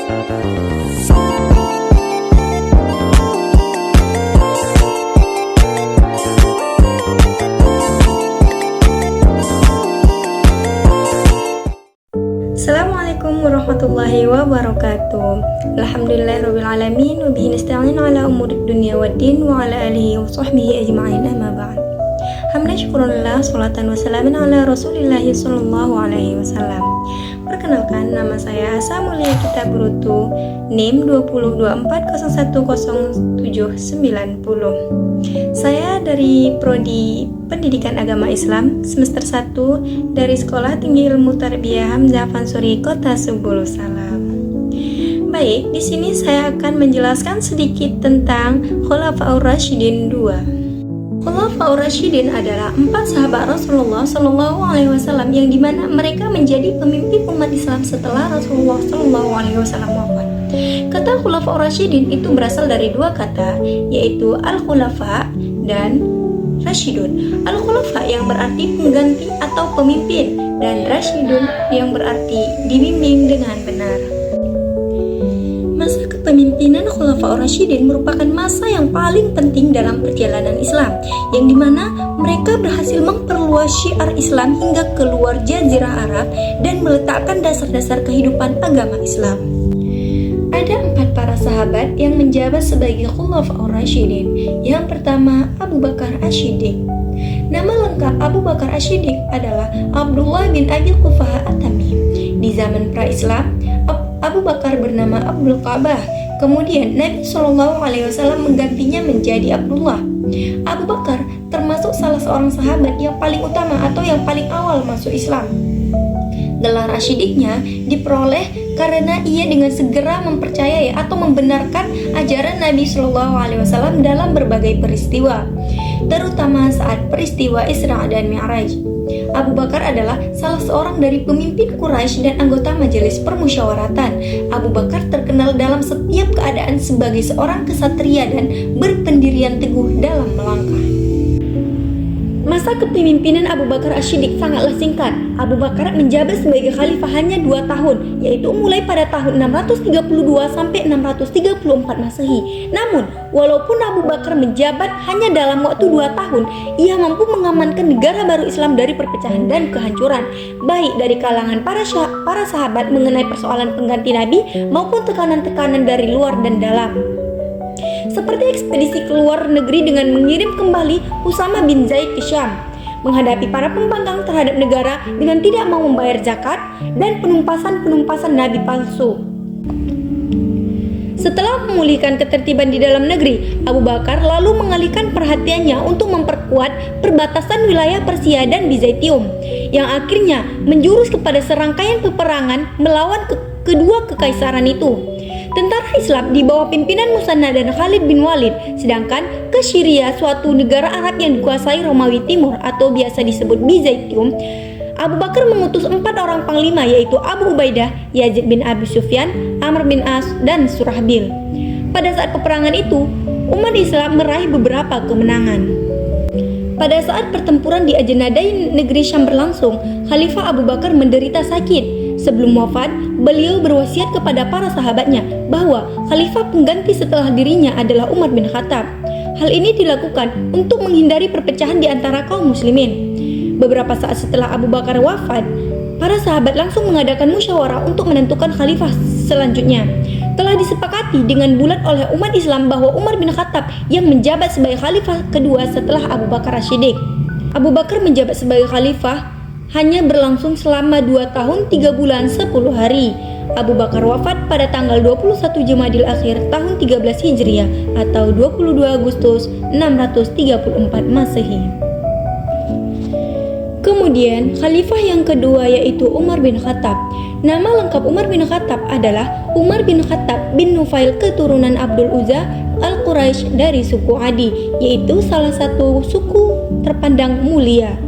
Assalamualaikum warahmatullahi wabarakatuh. Alhamdulillahirrabbilalamin. Wa bihi nasta'in ala umurid dunya waddin wa ala alihi wa sahbihi ajma'in, amma ba'd. Hamdan syukurillah, salatan wa salamin ala rasulillahi sallallahu alaihi wasallam. Perkenalkan, nama saya Asa Mulia Kitab Brutu, NIM 2024010790. Saya dari Prodi Pendidikan Agama Islam semester 1 dari Sekolah Tinggi Ilmu Tarbiyah Hamzah Fansuri, Kota Subul Salam. Baik, di sini saya akan menjelaskan sedikit tentang Khulafaur Rasyidin II. Khulafaur Rasyidin adalah 4 sahabat Rasulullah Shallallahu Alaihi Wasallam yang dimana mereka menjadi pemimpin umat Islam setelah Rasulullah Shallallahu Alaihi Wasallam wafat. Kata Khulafaur Rasyidin itu berasal dari 2 kata, yaitu Al-Khulafa dan Rasyidun. Al-Khulafa yang berarti pengganti atau pemimpin, dan Rasyidun yang berarti dibimbing dengan benar. Masa kepemimpinan Khulafaur Rasyidin merupakan masa yang paling penting dalam perjalanan Islam, yang dimana mereka berhasil memperluas syiar Islam hingga keluar jazirah Arab dan meletakkan dasar-dasar kehidupan agama Islam. Ada 4 para sahabat yang menjabat sebagai Khulafaur Rasyidin. Yang pertama, Abu Bakar Asy-Shiddiq. Nama lengkap Abu Bakar Asy-Shiddiq adalah Abdullah bin Abi Quhaafah At-Tamimi. Di zaman pra-Islam, Abu Bakar bernama Abdul Ka'bah. Kemudian Nabi Shallallahu Alaihi Wasallam menggantinya menjadi Abdullah. Abu Bakar termasuk salah seorang sahabat yang paling utama atau yang paling awal masuk Islam. Gelar Asy-Shiddiqnya diperoleh karena ia dengan segera mempercayai atau membenarkan ajaran Nabi Shallallahu Alaihi Wasallam dalam berbagai peristiwa, terutama saat peristiwa Isra dan Mi'raj. Abu Bakar adalah salah seorang dari pemimpin Quraisy dan anggota majelis permusyawaratan. Abu Bakar terkenal dalam setiap keadaan sebagai seorang kesatria dan berpendirian teguh dalam melangkah. Masa kepemimpinan Abu Bakar Asy-Shiddiq sangatlah singkat. Abu Bakar menjabat sebagai khalifah hanya 2 tahun, yaitu mulai pada tahun 632 sampai 634 Masehi. Namun, walaupun Abu Bakar menjabat hanya dalam waktu 2 tahun, ia mampu mengamankan negara baru Islam dari perpecahan dan kehancuran, baik dari kalangan para sahabat mengenai persoalan pengganti Nabi maupun tekanan-tekanan dari luar dan dalam. Seperti ekspedisi ke luar negeri dengan mengirim kembali Usama bin Zaid ke Syam, menghadapi para pembangkang terhadap negara dengan tidak mau membayar zakat, dan penumpasan nabi palsu. Setelah memulihkan ketertiban di dalam negeri, Abu Bakar lalu mengalihkan perhatiannya untuk memperkuat perbatasan wilayah Persia dan Bizantium, yang akhirnya menjurus kepada serangkaian peperangan melawan kedua kekaisaran itu. Tentara Islam di bawah pimpinan Musanna dan Khalid bin Walid, sedangkan ke Syria, suatu negara Arab yang dikuasai Romawi Timur atau biasa disebut Bizantium, Abu Bakar mengutus 4 orang panglima, yaitu Abu Ubaidah, Yazid bin Abi Sufyan, Amr bin As, dan Surahbil. Pada saat peperangan itu, umat Islam meraih beberapa kemenangan. Pada saat pertempuran di Ajanadai negeri Syam berlangsung, Khalifah Abu Bakar menderita sakit. Sebelum wafat, beliau berwasiat kepada para sahabatnya bahwa khalifah pengganti setelah dirinya adalah Umar bin Khattab. Hal ini dilakukan untuk menghindari perpecahan di antara kaum muslimin. Beberapa saat setelah Abu Bakar wafat, para sahabat langsung mengadakan musyawarah untuk menentukan khalifah selanjutnya. Telah disepakati dengan bulat oleh umat Islam bahwa Umar bin Khattab yang menjabat sebagai khalifah kedua setelah Abu Bakar Asy-Shiddiq. Abu Bakar menjabat sebagai khalifah hanya berlangsung selama 2 tahun 3 bulan 10 hari. Abu Bakar wafat pada tanggal 21 Jumadil Akhir tahun 13 Hijriah atau 22 Agustus 634 Masehi. Kemudian khalifah yang kedua yaitu Umar bin Khattab. Nama lengkap Umar bin Khattab adalah Umar bin Khattab bin Nufail, keturunan Abdul Uzza Al-Quraisy dari suku Adi, yaitu salah satu suku terpandang mulia.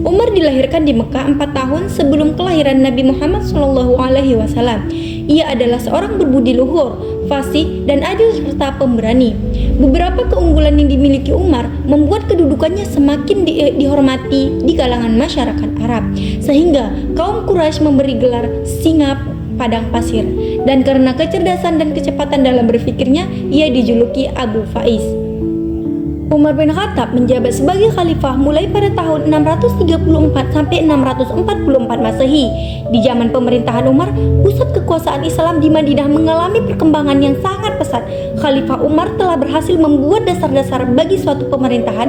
Umar dilahirkan di Mekah 4 tahun sebelum kelahiran Nabi Muhammad SAW. Ia adalah seorang berbudi luhur, fasih, dan adil serta pemberani. Beberapa keunggulan yang dimiliki Umar membuat kedudukannya semakin dihormati di kalangan masyarakat Arab, sehingga kaum Quraisy memberi gelar singa padang pasir. dan karena kecerdasan dan kecepatan dalam berpikirnya, ia dijuluki Abu Faiz. Umar bin Khattab menjabat sebagai khalifah mulai pada tahun 634 sampai 644 Masehi. Di zaman pemerintahan Umar, pusat kekuasaan Islam di Madinah mengalami perkembangan yang sangat pesat. Khalifah Umar telah berhasil membuat dasar-dasar bagi suatu pemerintahan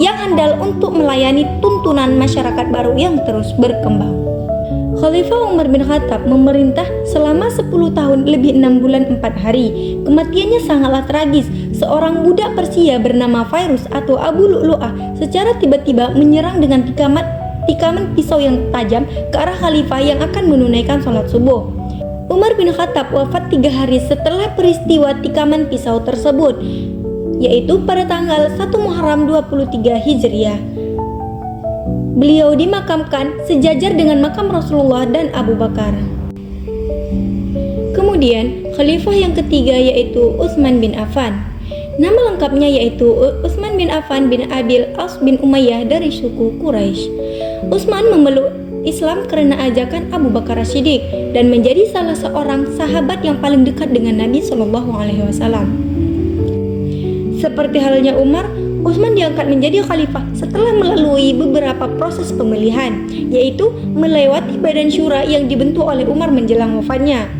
yang handal untuk melayani tuntunan masyarakat baru yang terus berkembang. Khalifah Umar bin Khattab memerintah selama 10 tahun lebih 6 bulan 4 hari. Kematiannya sangatlah tragis. Seorang budak Persia bernama Fairuz atau Abu Lu'lu'ah secara tiba-tiba menyerang dengan tikaman pisau yang tajam ke arah khalifah yang akan menunaikan sholat subuh. Umar bin Khattab wafat 3 hari setelah peristiwa tikaman pisau tersebut, yaitu pada tanggal 1 Muharram 23 Hijriah. Beliau dimakamkan sejajar dengan makam Rasulullah dan Abu Bakar. Kemudian, khalifah yang ketiga yaitu Utsman bin Affan. Nama lengkapnya yaitu Utsman bin Affan bin Abil As bin Umayyah dari suku Quraisy. Utsman memeluk Islam karena ajakan Abu Bakar As-Siddiq dan menjadi salah seorang sahabat yang paling dekat dengan Nabi Shallallahu Alaihi Wasallam. Seperti halnya Umar, Utsman diangkat menjadi khalifah setelah melalui beberapa proses pemilihan, yaitu melewati badan syura yang dibentuk oleh Umar menjelang wafatnya.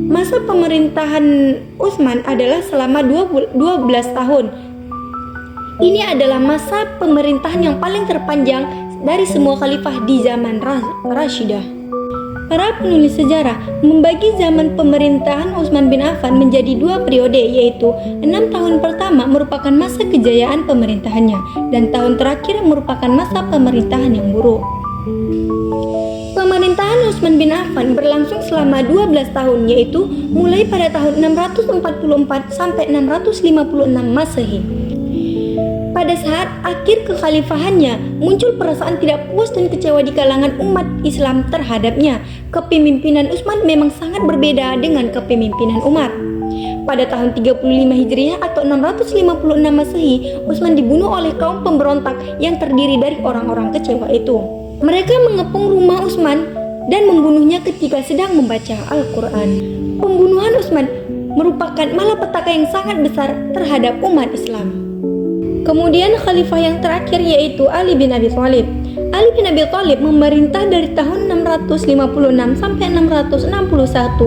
Masa pemerintahan Utsman adalah selama 12 tahun. Ini adalah masa pemerintahan yang paling terpanjang dari semua khalifah di zaman Rashidah. Para penulis sejarah membagi zaman pemerintahan Utsman bin Affan menjadi 2 periode, yaitu 6 tahun pertama merupakan masa kejayaan pemerintahannya dan tahun terakhir merupakan masa pemerintahan yang buruk. Pemerintahan Utsman bin Affan berlangsung selama 12 tahun, yaitu mulai pada tahun 644 sampai 656 Masehi. Pada saat akhir kekhalifahannya, muncul perasaan tidak puas dan kecewa di kalangan umat Islam terhadapnya. Kepemimpinan Utsman memang sangat berbeda dengan kepemimpinan Umar. Pada tahun 35 Hijriah atau 656 Masehi, Utsman dibunuh oleh kaum pemberontak yang terdiri dari orang-orang kecewa itu. Mereka mengepung rumah Utsman dan membunuhnya ketika sedang membaca Al-Quran. Pembunuhan Utsman merupakan malapetaka yang sangat besar terhadap umat Islam. Kemudian khalifah yang terakhir yaitu Ali bin Abi Thalib. Ali bin Abi Thalib memerintah dari tahun 656 sampai 661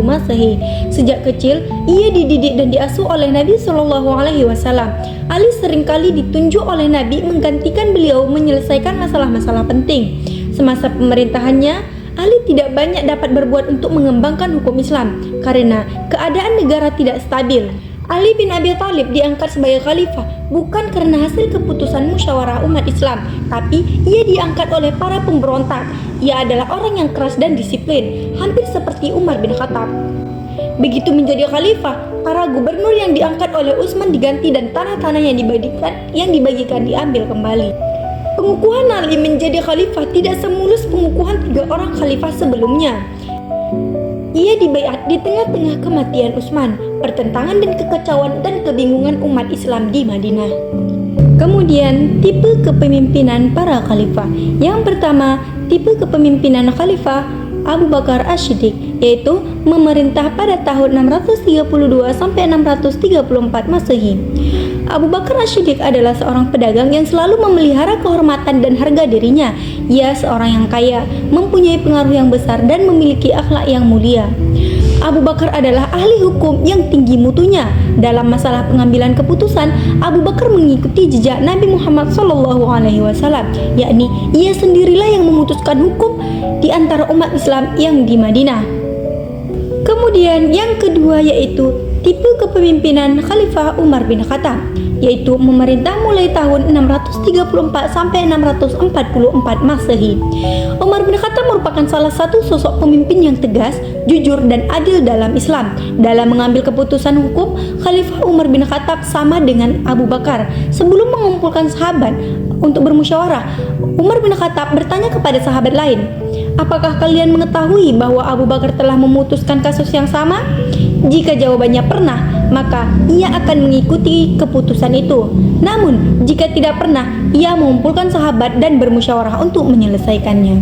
Masehi. Sejak kecil, ia dididik dan diasuh oleh Nabi Shallallahu Alaihi Wasallam. Ali seringkali ditunjuk oleh Nabi menggantikan beliau menyelesaikan masalah-masalah penting. Semasa pemerintahannya, Ali tidak banyak dapat berbuat untuk mengembangkan hukum Islam karena keadaan negara tidak stabil. Ali bin Abi Thalib diangkat sebagai khalifah bukan karena hasil keputusan musyawarah umat Islam, tapi ia diangkat oleh para pemberontak. Ia adalah orang yang keras dan disiplin, hampir seperti Umar bin Khattab. Begitu menjadi khalifah, para gubernur yang diangkat oleh Utsman diganti dan tanah-tanah yang dibagikan diambil kembali. Pengukuhan Ali menjadi khalifah tidak semulus pengukuhan 3 orang khalifah sebelumnya. Ia dibaiat di tengah-tengah kematian Utsman, pertentangan dan kekacauan dan kebingungan umat Islam di Madinah. Kemudian, tipe kepemimpinan para khalifah. Yang pertama, tipe kepemimpinan khalifah Abu Bakar As-Siddiq, yaitu memerintah pada tahun 632 sampai 634 Masehi. Abu Bakar As-Siddiq adalah seorang pedagang yang selalu memelihara kehormatan dan harga dirinya. Ia seorang yang kaya, mempunyai pengaruh yang besar dan memiliki akhlak yang mulia. Abu Bakar adalah ahli hukum yang tinggi mutunya. Dalam masalah pengambilan keputusan, Abu Bakar mengikuti jejak Nabi Muhammad SAW, yakni ia sendirilah yang memutuskan hukum di antara umat Islam yang di Madinah. Kemudian yang kedua yaitu tipe kepemimpinan Khalifah Umar bin Khattab, yaitu memerintah mulai tahun 634 sampai 644 Masehi. Umar bin Khattab merupakan salah satu sosok pemimpin yang tegas, jujur dan adil dalam Islam. Dalam mengambil keputusan hukum, Khalifah Umar bin Khattab sama dengan Abu Bakar. Sebelum mengumpulkan sahabat untuk bermusyawarah, Umar bin Khattab bertanya kepada sahabat lain, "Apakah kalian mengetahui bahwa Abu Bakar telah memutuskan kasus yang sama?" Jika jawabannya pernah, maka ia akan mengikuti keputusan itu. Namun, jika tidak pernah, ia mengumpulkan sahabat dan bermusyawarah untuk menyelesaikannya.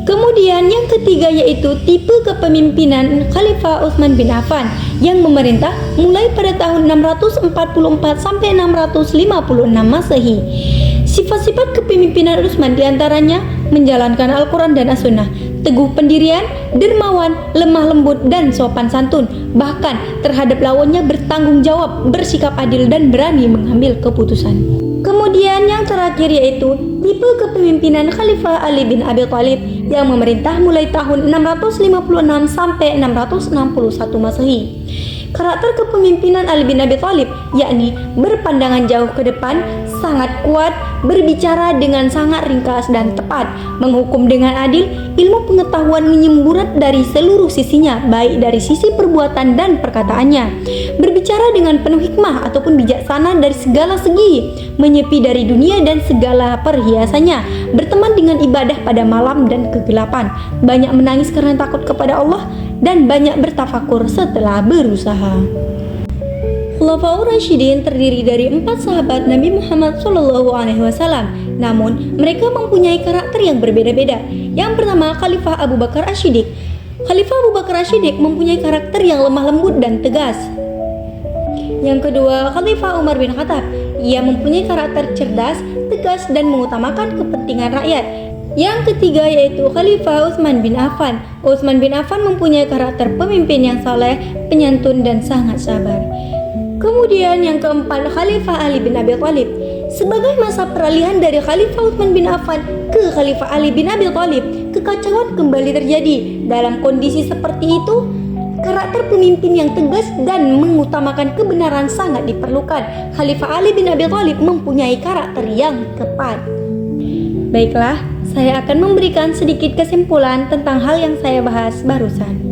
Kemudian yang ketiga yaitu tipe kepemimpinan Khalifah Utsman bin Affan yang memerintah mulai pada tahun 644 sampai 656 Masehi. Sifat-sifat kepemimpinan Utsman diantaranya menjalankan Al-Quran dan As-Sunnah, teguh pendirian, dermawan, lemah lembut, dan sopan santun. Bahkan terhadap lawannya bertanggung jawab, bersikap adil, dan berani mengambil keputusan. Kemudian yang terakhir yaitu tipe kepemimpinan Khalifah Ali bin Abi Thalib yang memerintah mulai tahun 656 sampai 661 Masehi. Karakter kepemimpinan Ali bin Abi Thalib yakni berpandangan jauh ke depan, sangat kuat, berbicara dengan sangat ringkas dan tepat, menghukum dengan adil, ilmu pengetahuan menyemburat dari seluruh sisinya, baik dari sisi perbuatan dan perkataannya, berbicara dengan penuh hikmah ataupun bijaksana dari segala segi, menyepi dari dunia dan segala perhiasannya, berteman dengan ibadah pada malam dan kegelapan, banyak menangis karena takut kepada Allah, dan banyak bertafakur setelah berusaha. Khulafaur Rasyidin terdiri dari 4 sahabat Nabi Muhammad SAW. Namun, mereka mempunyai karakter yang berbeda-beda. Yang pertama, Khalifah Abu Bakar Asy-Syiddiq. Khalifah Abu Bakar Asy-Syiddiq mempunyai karakter yang lemah lembut dan tegas. Yang kedua, Khalifah Umar bin Khattab. Ia mempunyai karakter cerdas, tegas, dan mengutamakan kepentingan rakyat. Yang ketiga yaitu Khalifah Utsman bin Affan. Utsman bin Affan mempunyai karakter pemimpin yang saleh, penyantun, dan sangat sabar. Kemudian yang keempat, Khalifah Ali bin Abi Thalib. Sebagai masa peralihan dari Khalifah Utsman bin Affan ke Khalifah Ali bin Abi Thalib, kekacauan kembali terjadi. Dalam kondisi seperti itu, karakter pemimpin yang tegas dan mengutamakan kebenaran sangat diperlukan. Khalifah Ali bin Abi Thalib mempunyai karakter yang tepat. Baiklah, saya akan memberikan sedikit kesimpulan tentang hal yang saya bahas barusan.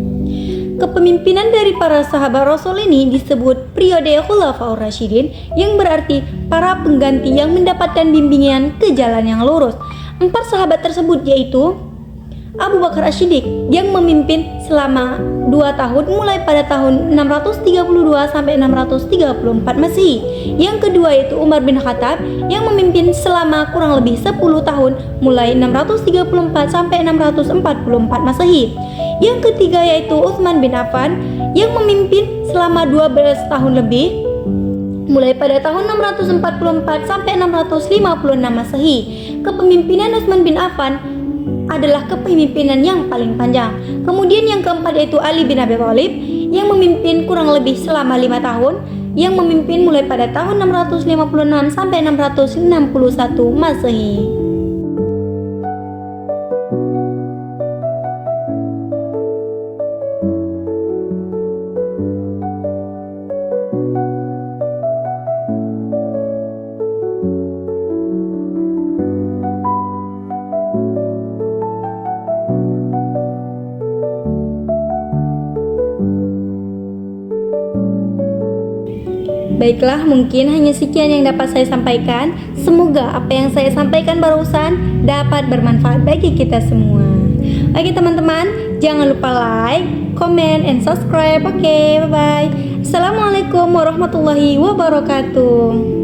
Kepemimpinan dari para sahabat Rasul ini disebut periode Khulafaur Rasyidin, yang berarti para pengganti yang mendapatkan bimbingan ke jalan yang lurus. 4 sahabat tersebut yaitu Abu Bakar Asy-Syiddiq yang memimpin selama 2 tahun mulai pada tahun 632 sampai 634 Masehi. Yang kedua yaitu Umar bin Khattab yang memimpin selama kurang lebih 10 tahun mulai 634 sampai 644 Masehi. Yang ketiga yaitu Utsman bin Affan yang memimpin selama 12 tahun lebih mulai pada tahun 644 sampai 656 Masehi. Kepemimpinan Utsman bin Affan adalah kepemimpinan yang paling panjang. Kemudian yang keempat yaitu Ali bin Abi Thalib yang memimpin kurang lebih selama 5 tahun, yang memimpin mulai pada tahun 656 sampai 661 Masehi. Baiklah, mungkin hanya sekian yang dapat saya sampaikan. Semoga apa yang saya sampaikan barusan dapat bermanfaat bagi kita semua. Oke teman-teman, jangan lupa like, comment, and subscribe. Oke, bye-bye. Assalamualaikum warahmatullahi wabarakatuh.